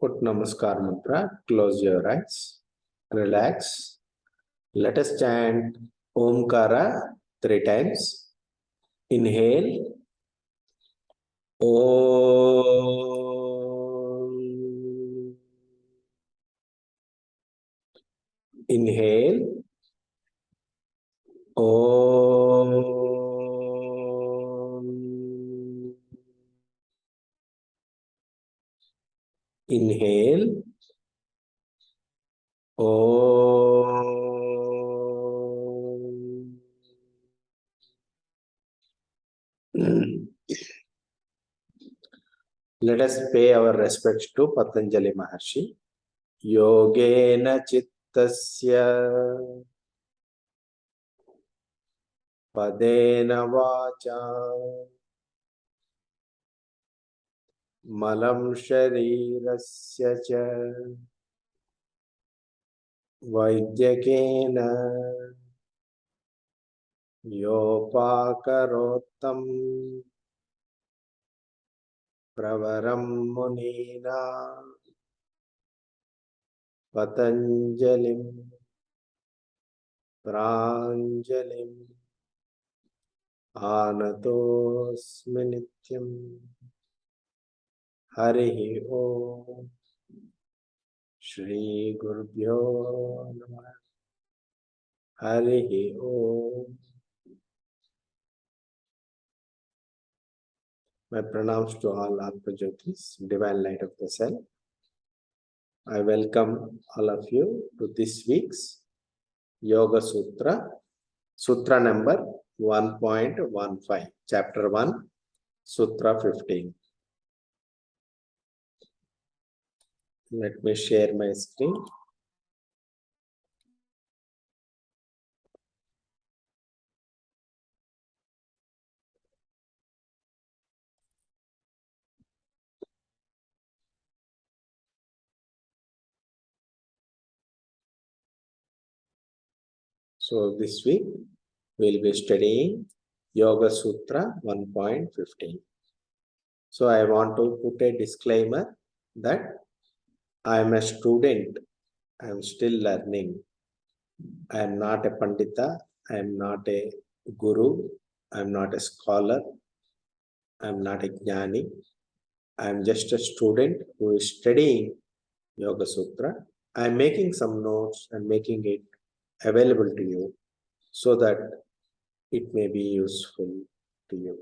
Put Namaskar mantra, close your eyes, relax. Let us chant Omkara 3 times. Inhale. Om. Inhale. Om. Inhale. Om. Let us pay our respects to Patanjali Maharshi. Yogena Chittasya Padena Vacha Malam Sharirasya Cha Vaidyakena Yopakarottam Pravaram Munina Patanjalim Pranjalim Anatosmi Nityam Harihi Om Shri Gurubhyo Namah Harihi Om. My pranams to all Atmajyotis, divine light of the self. I welcome all of you to this week's Yoga Sutra, Sutra number 1.15, Chapter 1, Sutra 15. Let me share my screen. So this week we'll be studying Yoga Sutra 1.15. So I want to put a disclaimer that I am a student. I am still learning. I am not a Pandita. I am not a Guru. I am not a scholar. I am not a Jnani. I am just a student who is studying Yoga Sutra. I am making some notes and making it available to you so that it may be useful to you.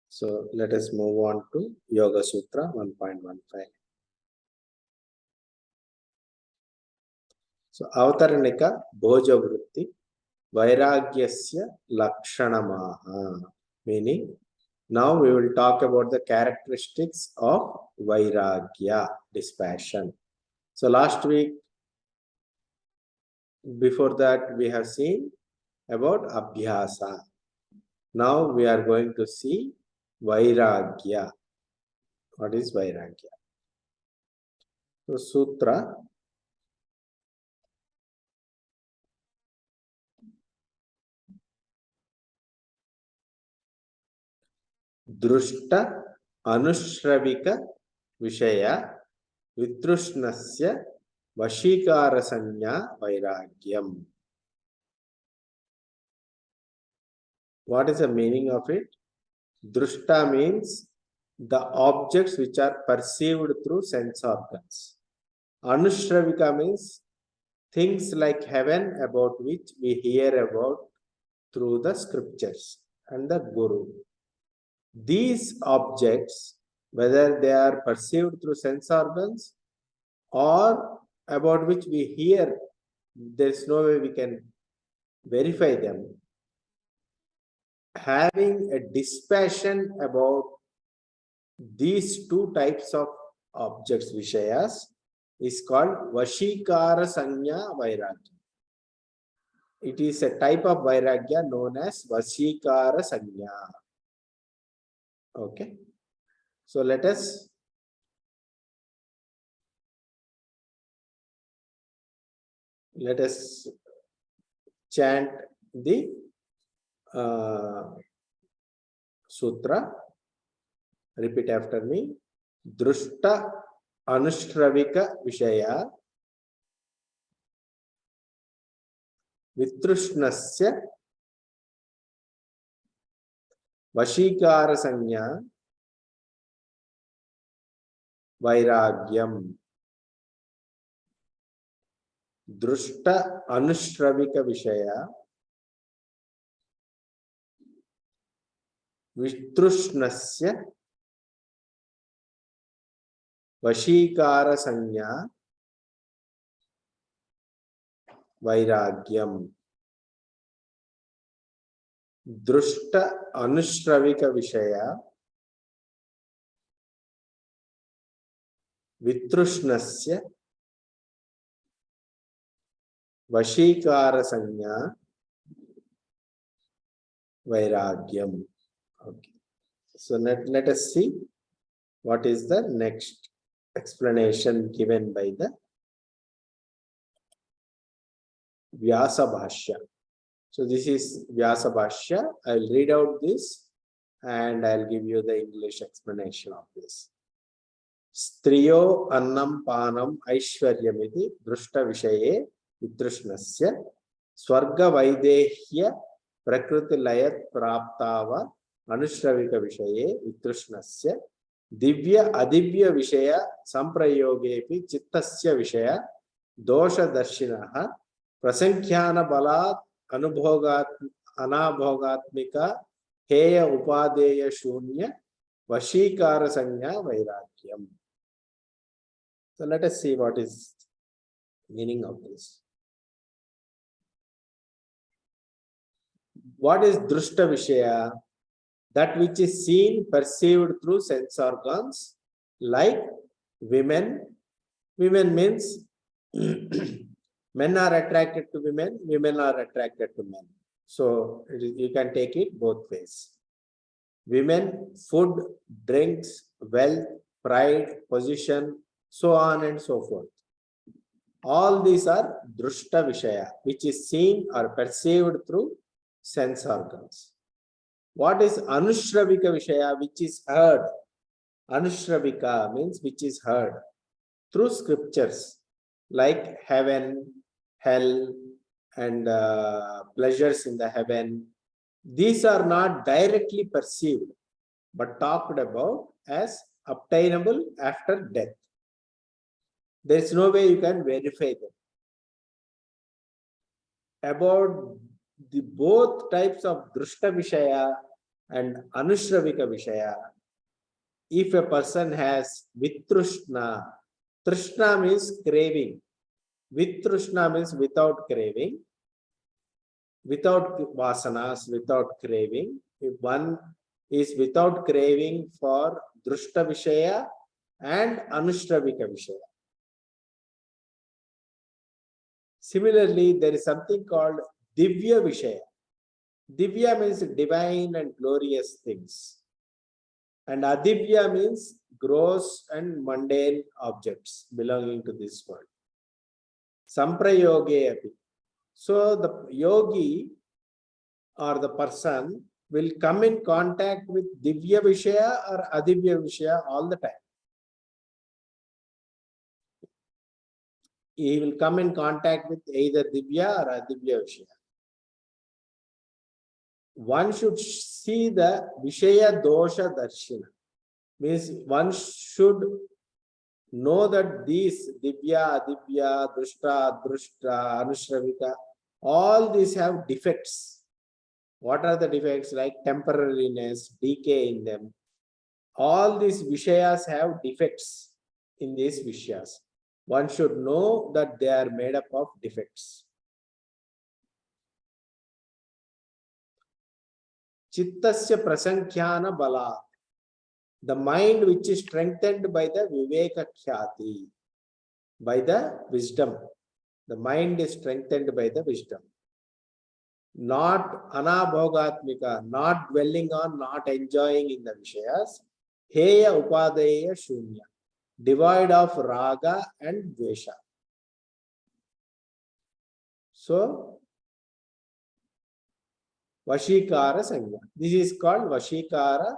So let us move on to Yoga Sutra 1.15. So Avataranика Bhoja Vritti Vairagyasya Lakshanamaha, meaning now we will talk about the characteristics of Vairagya, dispassion. So last week, before that, we have seen about Abhyasa. Now we are going to see Vairagya. What is Vairagya? So Sutra Drushta Anushravika Vishaya Vitrushnasya Vashikara Sanya Vairagyam. What is the meaning of it? Drushta means the objects which are perceived through sense organs. Anushravika means things like heaven about which we hear about through the scriptures and the Guru. These objects, whether they are perceived through sense organs or about which we hear, there is no way we can verify them. Having a dispassion about these two types of objects, Vishayas, is called Vashikara Sanya Vairagya. It is a type of Vairagya known as Vashikara Sanya. Okay. So let us chant the Sutra. Repeat after me. Drushta anushravika vishaya vitrushnasya vashikara sanya vairagyam. Drushta anushravika vishaya vitrushnasya vashikara sanya vairagyam. Drushta anushravika vishaya vitrushnasya vashikara sanya vairagyam. Okay. So let us see what is the next explanation given by the Vyasa Bhashya. So this is Vyasa Bhashya. I will read out this and I will give you the English explanation of this. Striyo annam panam aishwaryamiti drushta vishaye vitrushnasya swarga vaidehya prakriti layat praptava anushravika vishaye vitrushnasya divya adivya vishaya samprayogepi chittasya vishaya dosha darshinaha prasankhyaana balat anabhogatmika heya upadeya shunya vashikara sanya vairagyam. So let us see what is meaning of this. What is drushta vishaya? That which is seen, perceived through sense organs, like women. Women means men are attracted to women, women are attracted to men. So you can take it both ways. Women, food, drinks, wealth, pride, position, so on and so forth. All these are drushta vishaya, which is seen or perceived through sense organs. What is anushravika vishaya, which is heard? Anushravika means which is heard through scriptures like heaven, hell, and pleasures in the heaven. These are not directly perceived but talked about as obtainable after death. There is no way you can verify them. About the both types of drushta vishaya and anushravika vishaya, if a person has vitrushna, trishna means craving, vitrushna means without craving, without vasanas, without craving. If one is without craving for drushta vishaya and anushravika vishaya. Similarly, there is something called divya vishaya. Divya means divine and glorious things. And adivya means gross and mundane objects belonging to this world. Samprayoge api. So the yogi or the person will come in contact with divya vishaya or adivya vishaya all the time. He will come in contact with either divya or adivya vishaya. One should see the vishaya dosha darshina. Means one should know that these divya, adivya, drushta, adrushta, anushravika, all these have defects. What are the defects? Like temporariness, decay in them. All these vishayas have defects in these vishayas. One should know that they are made up of defects. Chittasya prasankhyana bala. The mind which is strengthened by the viveka khyati, by the wisdom. The mind is strengthened by the wisdom. Not anabhogatmika, not dwelling on, not enjoying in the vishayas. Heya upadeya shunya, devoid of raga and dvesha. So, vashikara sanya. This is called vashikara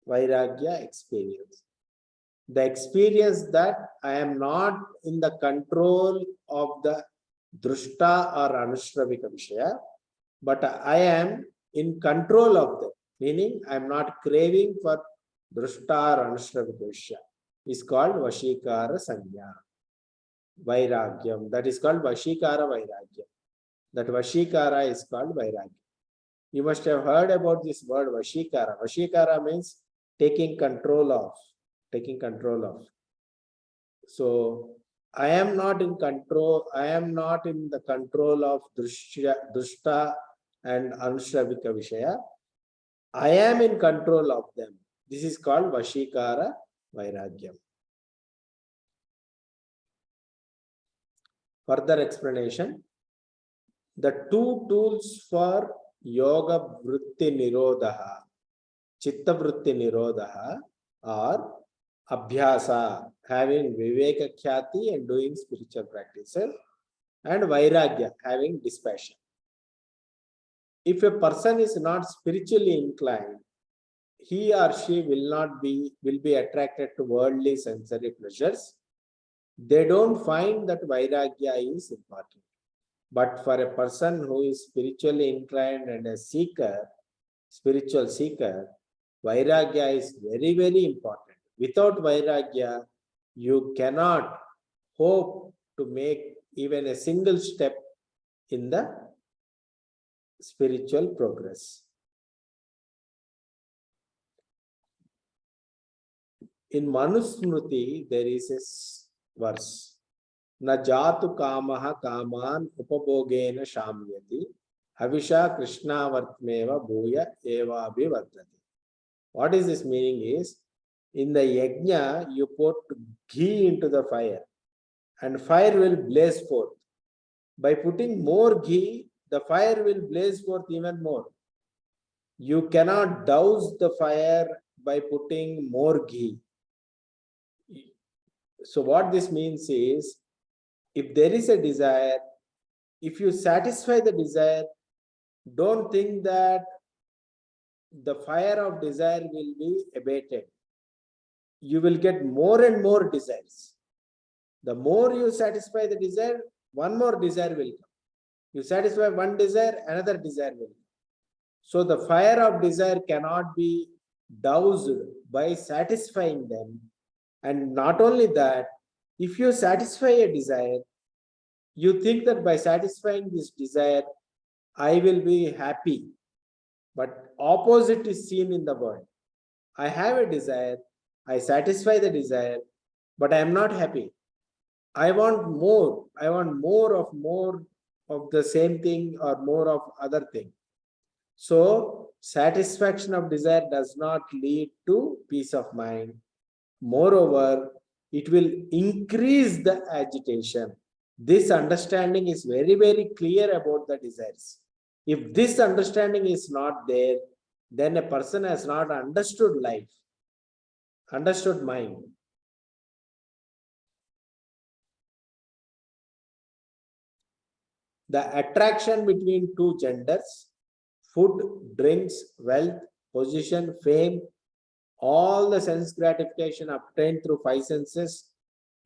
Vairagya experience. The experience that I am not in the control of the drushta or anushravika vishaya, but I am in control of them, meaning I am not craving for drushta or anushravika vishaya. Is called Vashikara Sanya. Vairagyam. That is called Vashikara Vairagyam. That Vashikara is called Vairagyam. You must have heard about this word Vashikara. Vashikara means taking control of. Taking control of. So I am not in control. I am not in the control of Drushta and Anushravika Vishaya. I am in control of them. This is called Vashikara Vairagyam. Further explanation. The two tools for Yoga Vritti Nirodha, Chitta Vritti Nirodha are Abhyasa, having Viveka Khyati and doing spiritual practices, and Vairagya, having dispassion. If a person is not spiritually inclined, he or she will be attracted to worldly sensory pleasures. They don't find that Vairagya is important. But for a person who is spiritually inclined and a seeker, spiritual seeker, Vairagya is very, very important. Without Vairagya, you cannot hope to make even a single step in the spiritual progress. In Manusmriti, there is a verse. Na jatu kamaha kaman upabhogena shamyati havisha krishna vartmeva bhuya eva abhivardhati. What is this meaning is, in the yajna, you put ghee into the fire and fire will blaze forth. By putting more ghee, the fire will blaze forth even more. You cannot douse the fire by putting more ghee. So what this means is, if there is a desire, if you satisfy the desire, don't think that the fire of desire will be abated. You will get more and more desires. The more you satisfy the desire, one more desire will come. You satisfy one desire, another desire will come. So the fire of desire cannot be doused by satisfying them. And not only that, if you satisfy a desire, you think that by satisfying this desire, I will be happy. But opposite is seen in the world. I have a desire, I satisfy the desire, but I am not happy. I want more. I want more of the same thing or more of other thing. So satisfaction of desire does not lead to peace of mind. Moreover, it will increase the agitation. This understanding is very, very clear about the desires. If this understanding is not there, then a person has not understood life, understood mind. The attraction between two genders, food, drinks, wealth, position, fame, all the sense gratification obtained through five senses,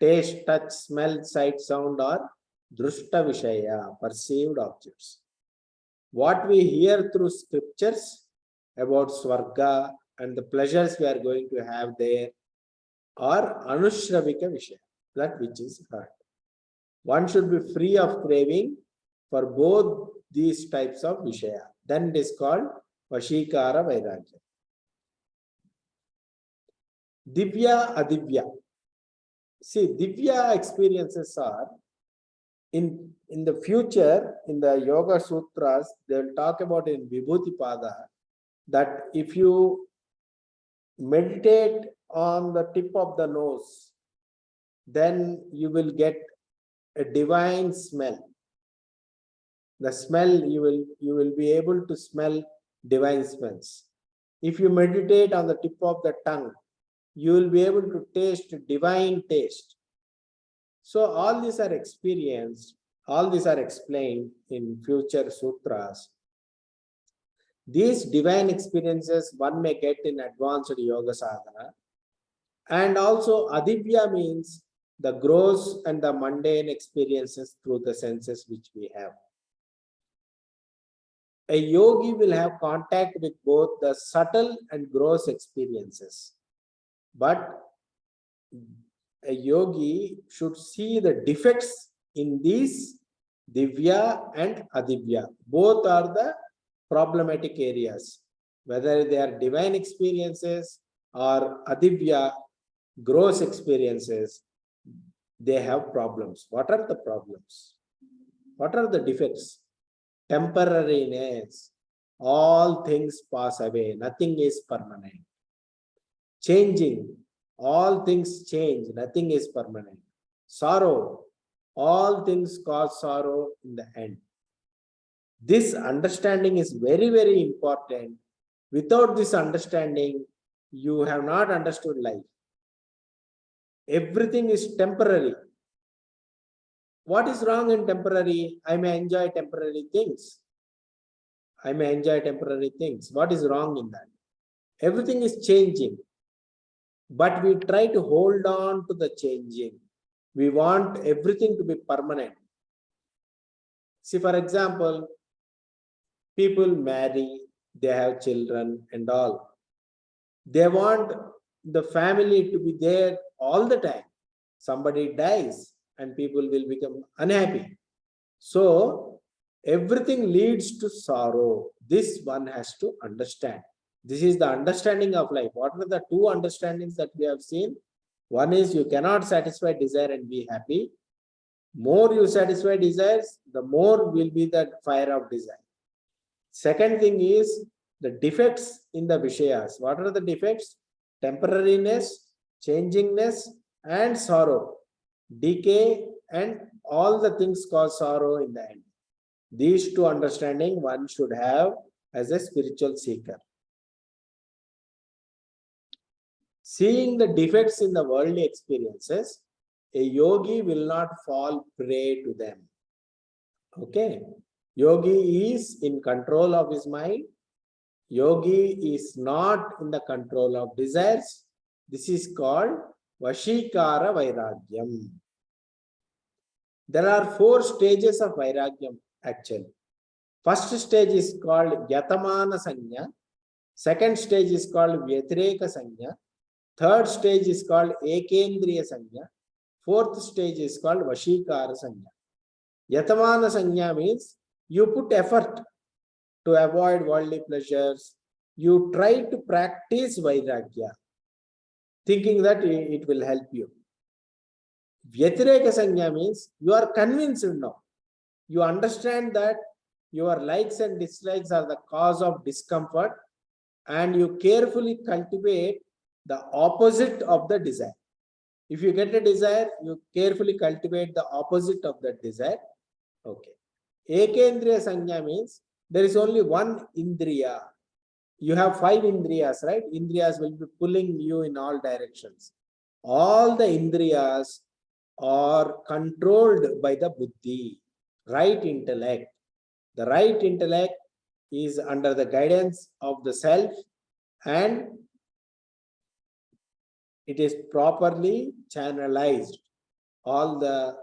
taste, touch, smell, sight, sound, or drushta vishaya, perceived objects. What we hear through scriptures about Swarga and the pleasures we are going to have there are anushravika vishaya, that which is heard. One should be free of craving for both these types of vishaya. Then it is called Vashikara Vairagya. Divya Adivya. See, Divya experiences are in the future, in the Yoga Sutras, they will talk about in Vibhuti Pada that if you meditate on the tip of the nose, then you will get a divine smell. The smell, you will be able to smell divine smells. If you meditate on the tip of the tongue, you will be able to taste divine taste. So all these are experienced, all these are explained in future sutras. These divine experiences one may get in advanced yoga sadhana. And also adivya means the gross and the mundane experiences through the senses which we have. A yogi will have contact with both the subtle and gross experiences. But a yogi should see the defects in these divya and adivya. Both are the problematic areas. Whether they are divine experiences or adivya, gross experiences, they have problems. What are the problems? What are the defects? Temporariness. All things pass away. Nothing is permanent. Changing. All things change. Nothing is permanent. Sorrow. All things cause sorrow in the end. This understanding is very, very important. Without this understanding, you have not understood life. Everything is temporary. What is wrong in temporary? I may enjoy temporary things. I may enjoy temporary things. What is wrong in that? Everything is changing. But we try to hold on to the changing. We want everything to be permanent. See, for example, people marry, they have children and all. They want the family to be there all the time. Somebody dies and people will become unhappy. So everything leads to sorrow. This one has to understand. This is the understanding of life. What are the two understandings that we have seen? One is you cannot satisfy desire and be happy. More you satisfy desires, the more will be the fire of desire. Second thing is the defects in the Vishayas. What are the defects? Temporariness, changingness, and sorrow. Decay and all the things cause sorrow in the end. These two understanding one should have as a spiritual seeker. Seeing the defects in the worldly experiences, a yogi will not fall prey to them. Okay. Yogi is in control of his mind. Yogi is not in the control of desires. This is called Vashikara Vairagyam. There are 4 stages of Vairagyam actually. First stage is called Yatamana Sanya. Second stage is called Vyatireka Sanya. Third stage is called Ekendriya Sanya. Fourth stage is called Vashikara Sanya. Yatamana Sanya means you put effort to avoid worldly pleasures. You try to practice Vairagya, thinking that it will help you. Vyatireka Sanya means you are convinced now. You understand that your likes and dislikes are the cause of discomfort, and you carefully cultivate the opposite of the desire. If you get a desire, you carefully cultivate the opposite of that desire. Okay. Ekendriya Sanya means there is only one Indriya. You have 5 Indriyas, right? Indriyas will be pulling you in all directions. All the Indriyas are controlled by the Buddhi, right intellect. The right intellect is under the guidance of the self, and it is properly channelized. All the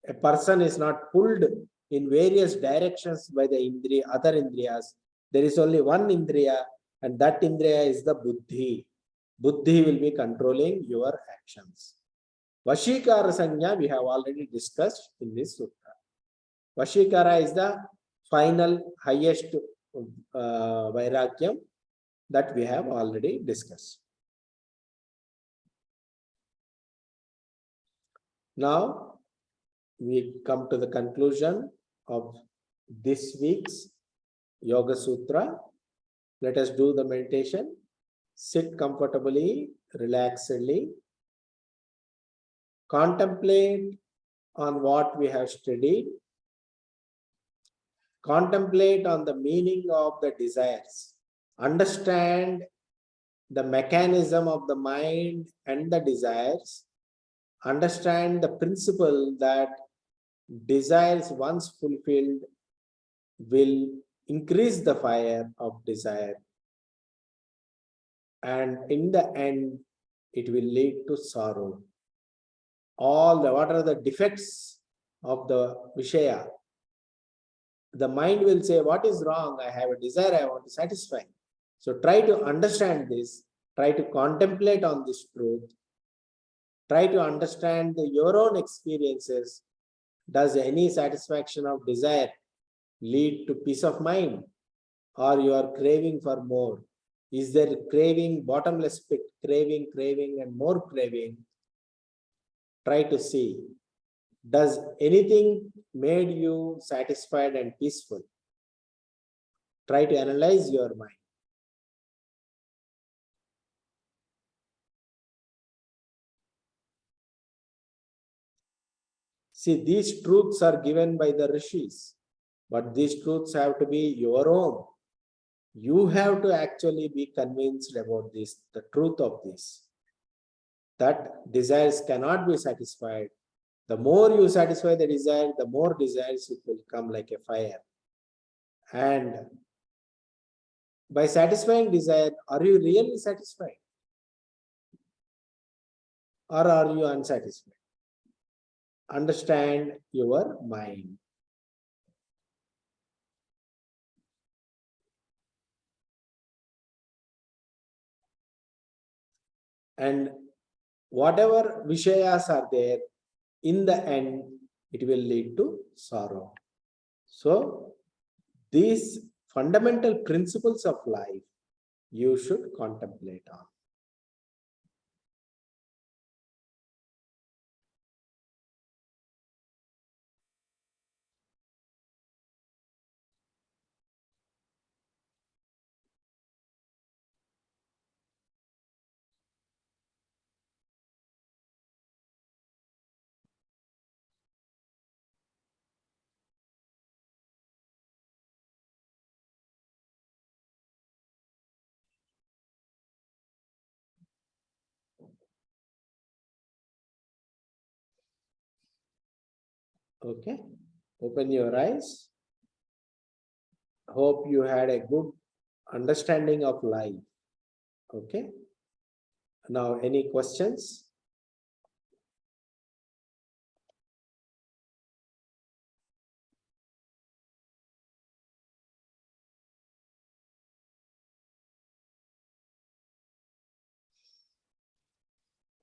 a person is not pulled in various directions by the Indriya, other Indriyas. There is only one Indriya, and that Indriya is the Buddhi. Buddhi will be controlling your actions. Vashikara Sanya we have already discussed in this sutra. Vashikara is the final highest Vairagyam that we have already discussed. Now we come to the conclusion of this week's Yoga Sutra. Let us do the meditation. Sit comfortably, relaxedly. Contemplate on what we have studied. Contemplate on the meaning of the desires. Understand the mechanism of the mind and the desires. Understand the principle that desires once fulfilled will increase the fire of desire, and in the end it will lead to sorrow. What are the defects of the Vishaya? The mind will say, what is wrong? I have a desire, I want to satisfy. So try to understand this, try to contemplate on this truth, try to understand your own experiences. Does any satisfaction of desire lead to peace of mind? Or you are craving for more? Is there craving, bottomless pit, craving, and more craving? Try to see. Does anything made you satisfied and peaceful? Try to analyze your mind. See, these truths are given by the rishis, but these truths have to be your own. You have to actually be convinced about this, the truth of this, that desires cannot be satisfied. The more you satisfy the desire, the more desires it will come like a fire. And by satisfying desire, are you really satisfied? Or are you unsatisfied? Understand your mind. And whatever Vishayas are there, in the end, it will lead to sorrow. So, these fundamental principles of life, you should contemplate on. Okay, open your eyes. Hope you had a good understanding of life. Okay, now any questions?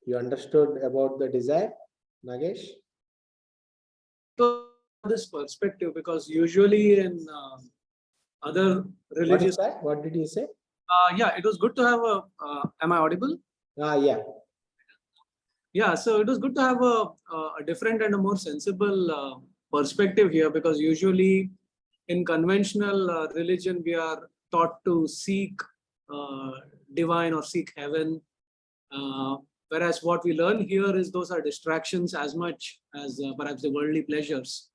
You understood about the desire, Nagesh? This perspective, because usually in other What is religious, that? What did you say? yeah, it was good to have a. Am I audible? Yeah. Yeah, so it was good to have a different and a more sensible perspective here, because usually in conventional religion we are taught to seek uh, divine or seek heaven, whereas what we learn here is those are distractions as much as perhaps the worldly pleasures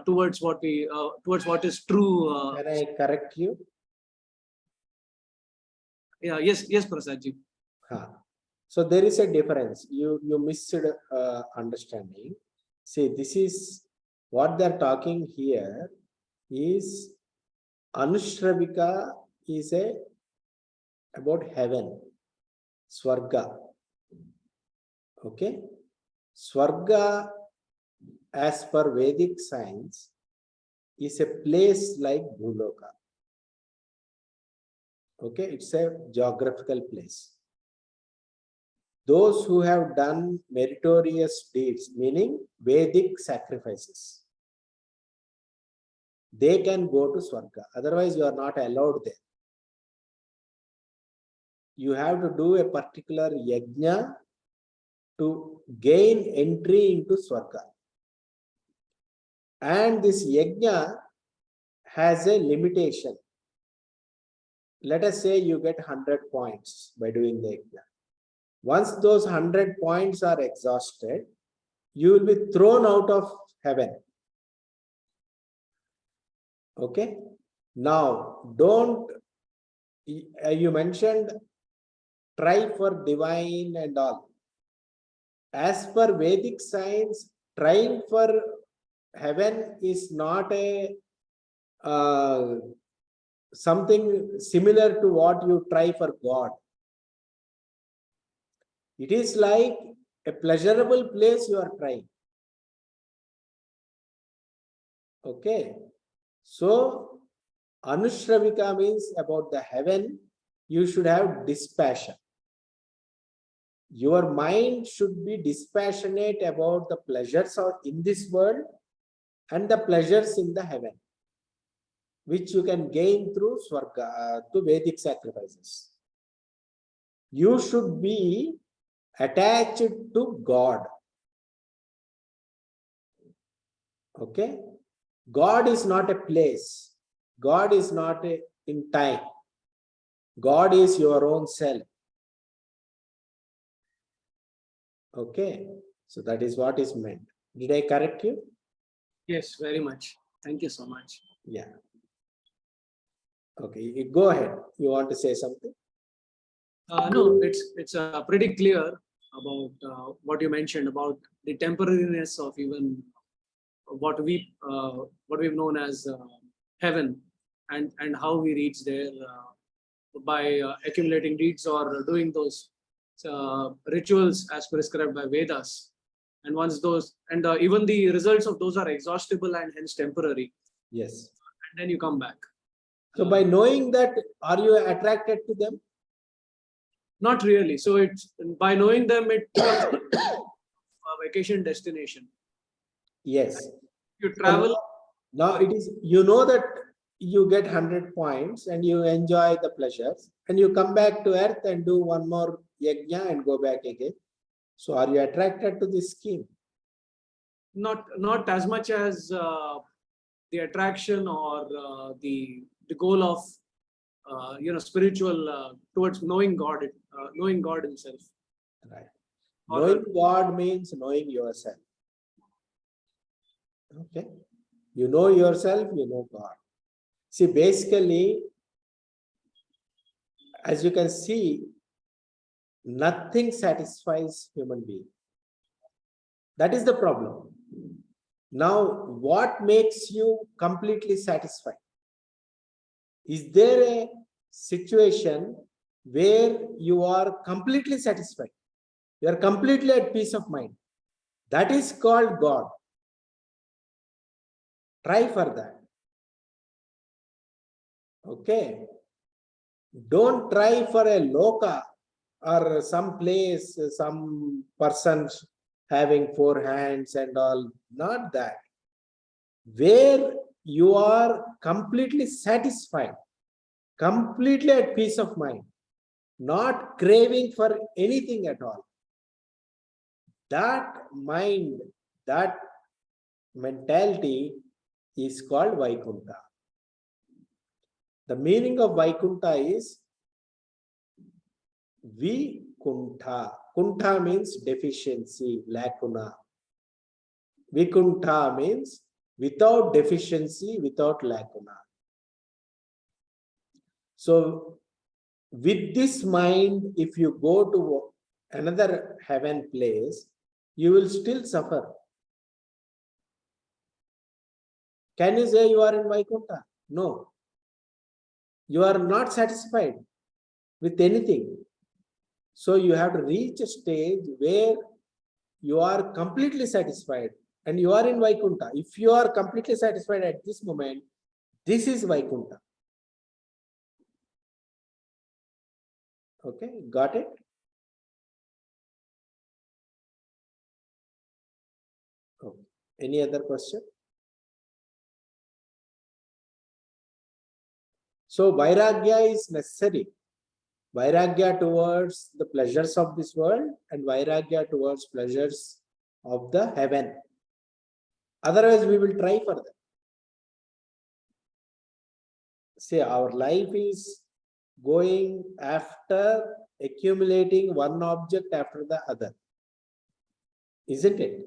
towards what is true. Can I correct you? Yeah, yes, Prasadji. So there is a difference. You missed understanding. See, this is what they're talking here is Anushravika is about heaven, Swarga. Okay, Swarga, as per Vedic science, is a place like Bhuloka. Okay, it's a geographical place. Those who have done meritorious deeds, meaning Vedic sacrifices, they can go to Swarga. Otherwise, you are not allowed there. You have to do a particular yajna to gain entry into Swarga. And this yajna has a limitation. Let us say you get 100 points by doing the yajna. Once those 100 points are exhausted, you will be thrown out of heaven. Okay. Now, you mentioned try for divine and all. As per Vedic science, trying for heaven is not a something similar to what you try for God. It is like a pleasurable place you are trying. Okay. So, Anushravika means about the heaven, you should have dispassion. Your mind should be dispassionate about the pleasures in this world and the pleasures in the heaven, which you can gain through Swarga, to Vedic sacrifices. You should be attached to God. Okay? God is not a place. God is not in time. God is your own self. Okay? So that is what is meant. Did I correct you? Yes, very much. Thank you so much. Yeah. Okay, go ahead. You want to say something? No, it's pretty clear about what you mentioned about the temporariness of even what we've known as heaven, and how we reach there by accumulating deeds or doing those rituals as prescribed by Vedas. And once those, and even the results of those are exhaustible and hence temporary. Yes. And then you come back. So by knowing that, are you attracted to them? Not really. So it's by knowing them, it becomes a vacation destination. Yes. You travel. Now it is, you know that you get 100 points and you enjoy the pleasures, and you come back to earth and do one more yajna and go back again. So are you attracted to this scheme? Not as much as the attraction or the goal of spiritual towards knowing God, knowing God Himself. Right. Knowing God means knowing yourself. Okay. You know yourself, you know God. See, basically, as you can see, nothing satisfies human being. That is the problem. Now, what makes you completely satisfied? Is there a situation where you are completely satisfied? You are completely at peace of mind. That is called God. Try for that. Okay. Don't try for a loka or some place, some persons having 4 hands and all. Not that. Where you are completely satisfied, completely at peace of mind, not craving for anything at all. That mind, that mentality is called Vaikuntha. The meaning of Vaikuntha is Vikuntha. Kuntha means deficiency, lacuna. Vikuntha means without deficiency, without lacuna. So, with this mind, if you go to another heaven place, you will still suffer. Can you say you are in Vaikuntha? No. You are not satisfied with anything. So you have to reach a stage where you are completely satisfied and you are in Vaikuntha. If you are completely satisfied at this moment, this is Vaikuntha. Okay, got it? Okay. Any other question? So Vairagya is necessary. Vairagya towards the pleasures of this world and Vairagya towards pleasures of the heaven. Otherwise, we will try for that. See, our life is going after accumulating one object after the other. Isn't it?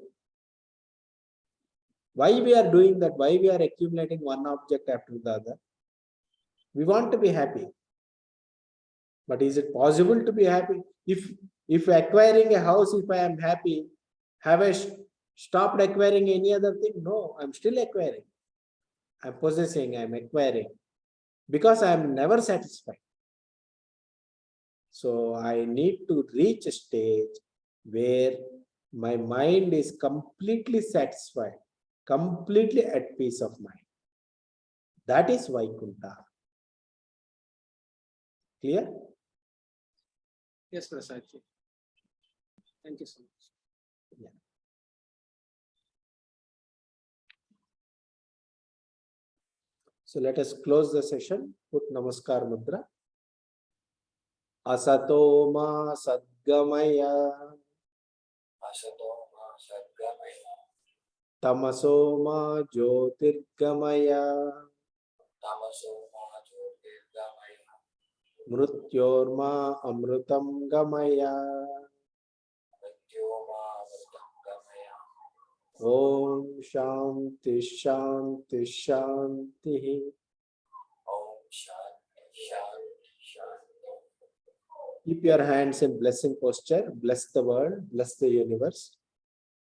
Why we are doing that? Why we are accumulating one object after the other? We want to be happy. But is it possible to be happy? If acquiring a house, if I am happy, have I stopped acquiring any other thing? No, I'm still acquiring. I'm possessing, I'm acquiring, because I'm never satisfied. So I need to reach a stage where my mind is completely satisfied, completely at peace of mind. That is Vaikuntha. Clear? Yes, Prasadji. Thank you so much. Yeah. So let us close the session. Put Namaskar Mudra. Asato ma sadgamaya. Asato ma sadgamaya. Tamaso ma jyotirgamaya. Tamaso ma jyotirgamaya. Mrutyorma amrutam gamaya. Mrityo ma amritam gamaya. Om Shanti Shanti Shanti. Om Shanti Shanti Shanti. Keep your hands in blessing posture. Bless the world, bless the universe.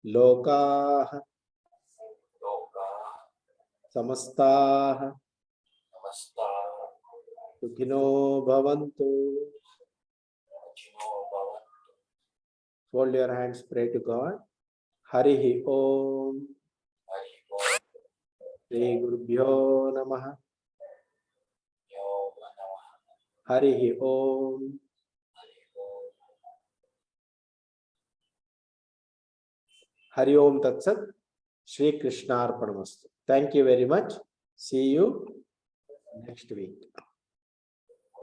Loka Loka Samastah Namasta Sukhino Bhavantu. Vachino Bhavantu. Fold your hands, pray to God. Harihi Om. Hari Om. Shri Gurubhyo Namaha. Yo Namaha. Harihi Om. Hari Om. Hari Om Tat Sat. Shri Krishna Arpanamastu. Thank you very much. See you next week.